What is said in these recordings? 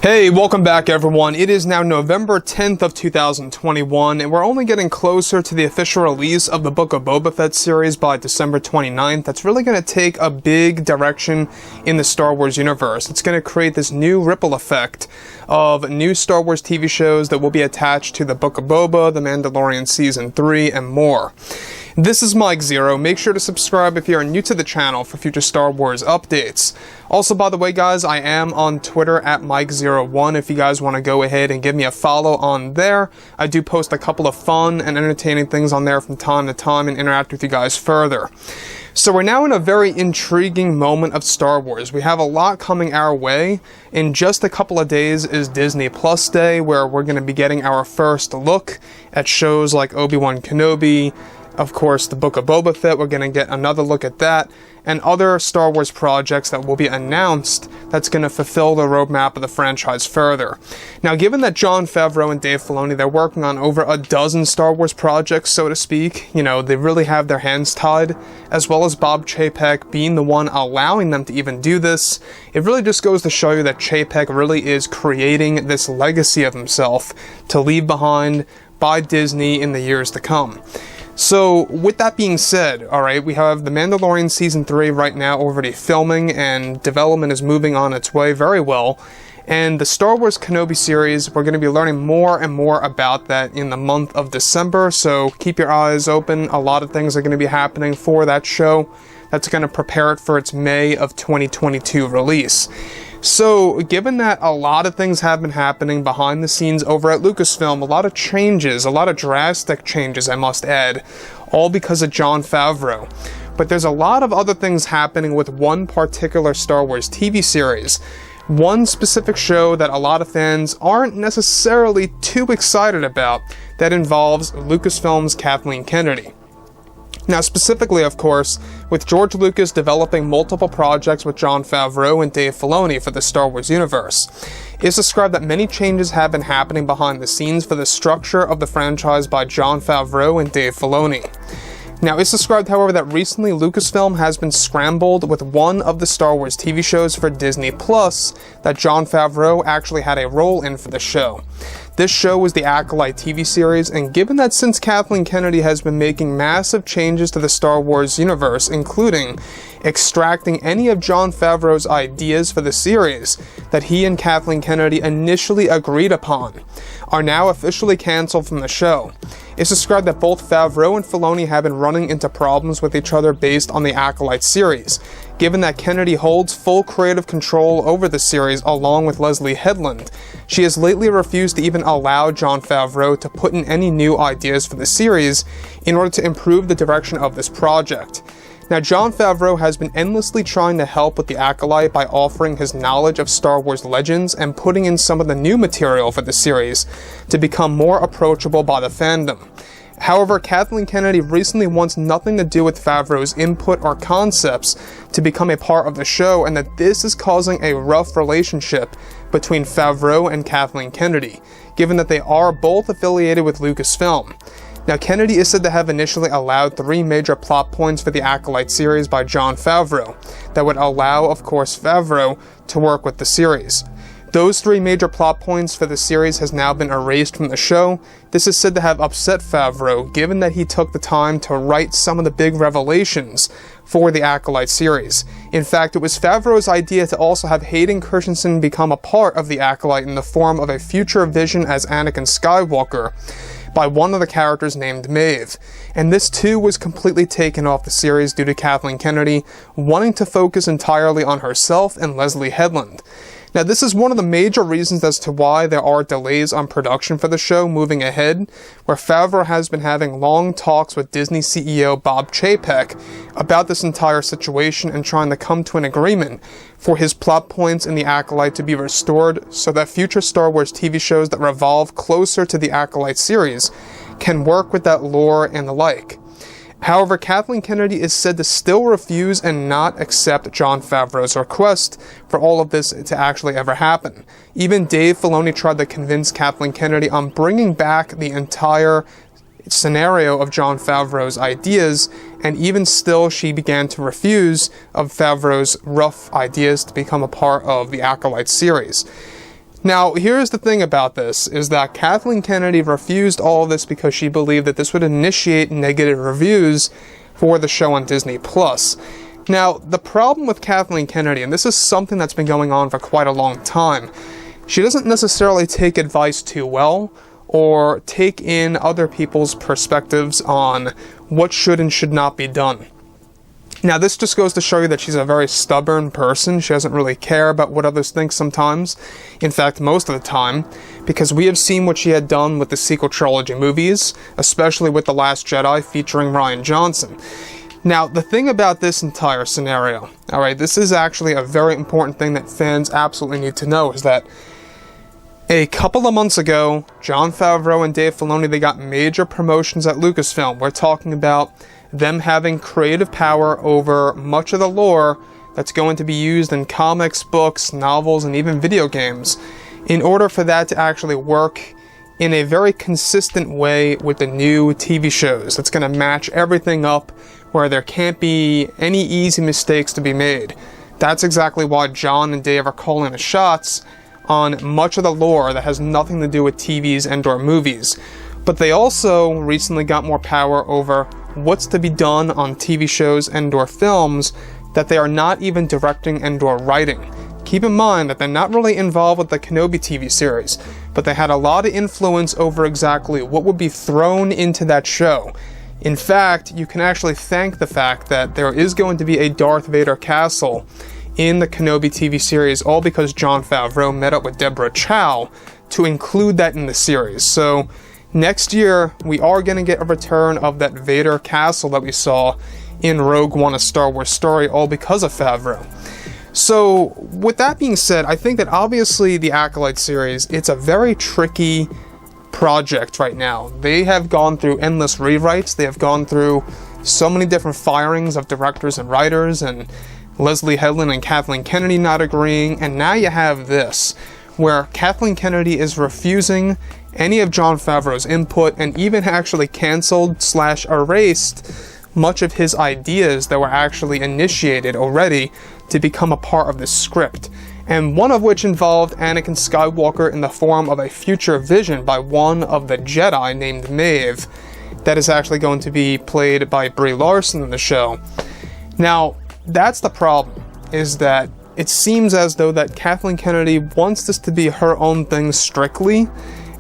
Hey, welcome back everyone. It is now November 10th of 2021, and we're only getting closer to the official release of the Book of Boba Fett series by December 29th. That's really going to take a big direction in the Star Wars universe. It's going to create this new ripple effect of new Star Wars TV shows that will be attached to the Book of Boba, The Mandalorian Season 3, and more. This is Mike Zero. Make sure to subscribe if you are new to the channel for future Star Wars updates. Also, by the way, guys, I am on Twitter at Mike01 if you guys want to go ahead and give me a follow on there. I do post a couple of fun and entertaining things on there from time to time and interact with you guys further. So we're now in a very intriguing moment of Star Wars. We have a lot coming our way. In just a couple of days is Disney Plus Day, where we're going to be getting our first look at shows like Obi-Wan Kenobi. Of course, the Book of Boba Fett, we're going to get another look at that, and other Star Wars projects that will be announced that's going to fulfill the roadmap of the franchise further. Now, given that Jon Favreau and Dave Filoni, they're working on over a dozen Star Wars projects, so to speak, you know, they really have their hands tied, as well as Bob Chapek being the one allowing them to even do this, it really just goes to show you that Chapek really is creating this legacy of himself to leave behind by Disney in the years to come. So, with that being said, alright, we have The Mandalorian Season 3 right now already filming, and development is moving on its way very well. And the Star Wars Kenobi series, we're going to be learning more and more about that in the month of December, so keep your eyes open. A lot of things are going to be happening for that show. That's going to prepare it for its May of 2022 release. So, given that a lot of things have been happening behind the scenes over at Lucasfilm, a lot of changes, a lot of drastic changes, I must add, all because of Jon Favreau. But there's a lot of other things happening with one particular Star Wars TV series. One specific show that a lot of fans aren't necessarily too excited about that involves Lucasfilm's Kathleen Kennedy. Now, specifically, of course, with George Lucas developing multiple projects with Jon Favreau and Dave Filoni for the Star Wars universe, it's described that many changes have been happening behind the scenes for the structure of the franchise by Jon Favreau and Dave Filoni. Now, it's described, however, that recently Lucasfilm has been scrambled with one of the Star Wars TV shows for Disney Plus that Jon Favreau actually had a role in for the show. This show was the Acolyte TV series, and given that since Kathleen Kennedy has been making massive changes to the Star Wars universe, including extracting any of Jon Favreau's ideas for the series that he and Kathleen Kennedy initially agreed upon, are now officially cancelled from the show. It's described that both Favreau and Filoni have been running into problems with each other based on the Acolyte series, given that Kennedy holds full creative control over the series along with Leslye Headland. She has lately refused to even allow Jon Favreau to put in any new ideas for the series in order to improve the direction of this project. Now, Jon Favreau has been endlessly trying to help with the Acolyte by offering his knowledge of Star Wars legends and putting in some of the new material for the series to become more approachable by the fandom. However, Kathleen Kennedy recently wants nothing to do with Favreau's input or concepts to become a part of the show, and that this is causing a rough relationship between Favreau and Kathleen Kennedy, given that they are both affiliated with Lucasfilm. Now, Kennedy is said to have initially allowed 3 major plot points for the Acolyte series by Jon Favreau that would allow, of course, Favreau to work with the series. Those 3 major plot points for the series has now been erased from the show. This is said to have upset Favreau, given that he took the time to write some of the big revelations for the Acolyte series. In fact, it was Favreau's idea to also have Hayden Christensen become a part of the Acolyte in the form of a future vision as Anakin Skywalker by one of the characters named Maeve, and this too was completely taken off the series due to Kathleen Kennedy wanting to focus entirely on herself and Leslye Headland. Now, this is one of the major reasons as to why there are delays on production for the show moving ahead, where Favreau has been having long talks with Disney CEO Bob Chapek about this entire situation and trying to come to an agreement for his plot points in the Acolyte to be restored so that future Star Wars TV shows that revolve closer to the Acolyte series can work with that lore and the like. However, Kathleen Kennedy is said to still refuse and not accept Jon Favreau's request for all of this to actually ever happen. Even Dave Filoni tried to convince Kathleen Kennedy on bringing back the entire scenario of Jon Favreau's ideas, and even still she began to refuse of Favreau's rough ideas to become a part of the Acolyte series. Now, here's the thing about this, is that Kathleen Kennedy refused all of this because she believed that this would initiate negative reviews for the show on Disney+. Now, the problem with Kathleen Kennedy, and this is something that's been going on for quite a long time, she doesn't necessarily take advice too well, or take in other people's perspectives on what should and should not be done. Now, this just goes to show you that she's a very stubborn person. She doesn't really care about what others think sometimes. In fact, most of the time. Because we have seen what she had done with the sequel trilogy movies, especially with The Last Jedi featuring Rian Johnson. Now, the thing about this entire scenario, alright, this is actually a very important thing that fans absolutely need to know, is that a couple of months ago, Jon Favreau and Dave Filoni, they got major promotions at Lucasfilm. We're talking about them having creative power over much of the lore that's going to be used in comics, books, novels, and even video games, in order for that to actually work in a very consistent way with the new TV shows. That's going to match everything up where there can't be any easy mistakes to be made. That's exactly why Jon and Dave are calling the shots on much of the lore that has nothing to do with TV's Andor movies. But they also recently got more power over what's to be done on TV shows and/or films that they are not even directing and/or writing. Keep in mind that they're not really involved with the Kenobi TV series, but they had a lot of influence over exactly what would be thrown into that show. In fact, you can actually thank the fact that there is going to be a Darth Vader castle in the Kenobi TV series, all because Jon Favreau met up with Deborah Chow to include that in the series. So next year, we are going to get a return of that Vader castle that we saw in Rogue One, A Star Wars Story, all because of Favreau. So, with that being said, I think that obviously the Acolyte series, it's a very tricky project right now. They have gone through endless rewrites, they have gone through so many different firings of directors and writers, and Leslye Headland and Kathleen Kennedy not agreeing, and now you have this, where Kathleen Kennedy is refusing any of Jon Favreau's input, and even actually canceled/erased much of his ideas that were actually initiated already to become a part of the script, and one of which involved Anakin Skywalker in the form of a future vision by one of the Jedi named Maeve, that is actually going to be played by Brie Larson in the show. Now, that's the problem, is that it seems as though that Kathleen Kennedy wants this to be her own thing strictly,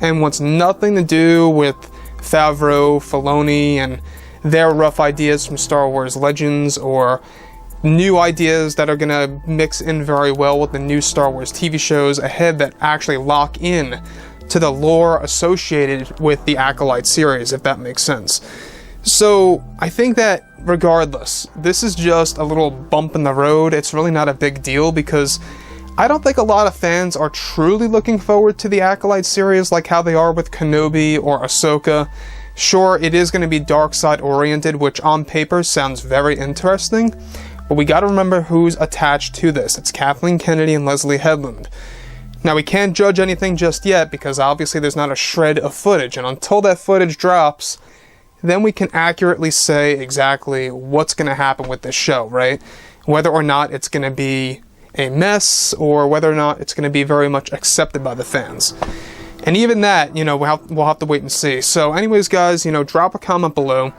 and wants nothing to do with Favreau, Filoni, and their rough ideas from Star Wars Legends, or new ideas that are going to mix in very well with the new Star Wars TV shows ahead that actually lock in to the lore associated with the Acolyte series, if that makes sense. So, I think that regardless, this is just a little bump in the road. It's really not a big deal, because I don't think a lot of fans are truly looking forward to the Acolyte series like how they are with Kenobi or Ahsoka. Sure, it is going to be dark side oriented, which on paper sounds very interesting, but we gotta remember who's attached to this. It's Kathleen Kennedy and Leslye Headland. Now, we can't judge anything just yet, because obviously there's not a shred of footage, and until that footage drops, then we can accurately say exactly what's going to happen with this show, right? Whether or not it's going to be a mess, or whether or not it's going to be very much accepted by the fans. And even that, we'll have to wait and see. So anyways, guys, drop a comment below.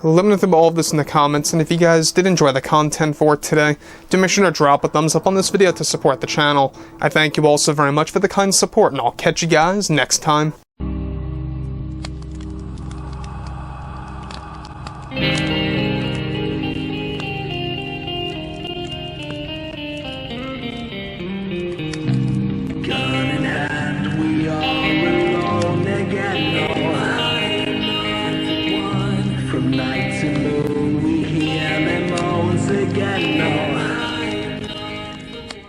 Let me know about all of this in the comments, and if you guys did enjoy the content for today, do make sure to drop a thumbs up on this video to support the channel. I thank you all so very much for the kind support, and I'll catch you guys next time. From night to